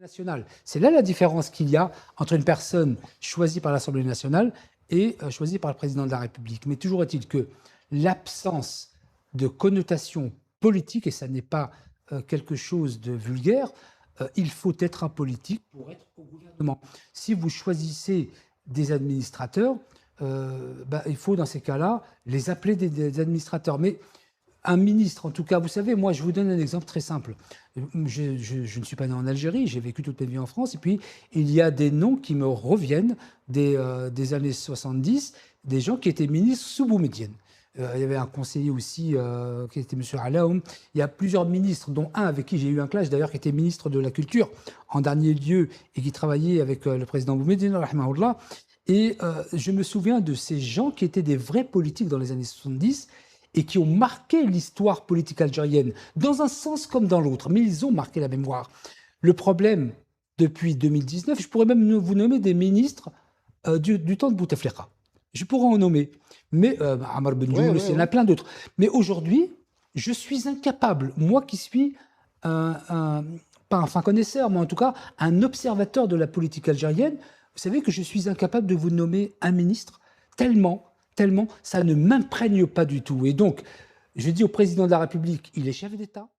nationale. C'est là la différence qu'il y a entre une personne choisie par l'Assemblée nationale et choisie par le président de la République. Mais toujours est-il que l'absence de connotation politique, et ça n'est pas quelque chose de vulgaire, il faut être un politique pour être au gouvernement. Si vous choisissez des administrateurs, il faut dans ces cas-là les appeler des administrateurs. Mais un ministre, en tout cas, vous savez, moi, je vous donne un exemple très simple. Je ne suis pas né en Algérie, j'ai vécu toute ma vie en France, et puis il y a des noms qui me reviennent des années 70, des gens qui étaient ministres sous Boumedienne. Il y avait un conseiller aussi qui était M. Alaoum. Il y a plusieurs ministres, dont un avec qui j'ai eu un clash d'ailleurs, qui était ministre de la Culture en dernier lieu et qui travaillait avec le président Boumedienne, rahimahullah. Et je me souviens de ces gens qui étaient des vrais politiques dans les années 70 et qui ont marqué l'histoire politique algérienne, dans un sens comme dans l'autre, mais ils ont marqué la mémoire. Le problème, depuis 2019, je pourrais même vous nommer des ministres du temps de Bouteflika. Je pourrais en nommer, mais Amar Ben Younous, il y en a plein d'autres. Mais aujourd'hui, je suis incapable, moi qui suis pas un fin connaisseur, mais en tout cas un observateur de la politique algérienne, vous savez que je suis incapable de vous nommer un ministre tellement ça ne m'imprègne pas du tout. Et donc, je dis au président de la République, il est chef d'État.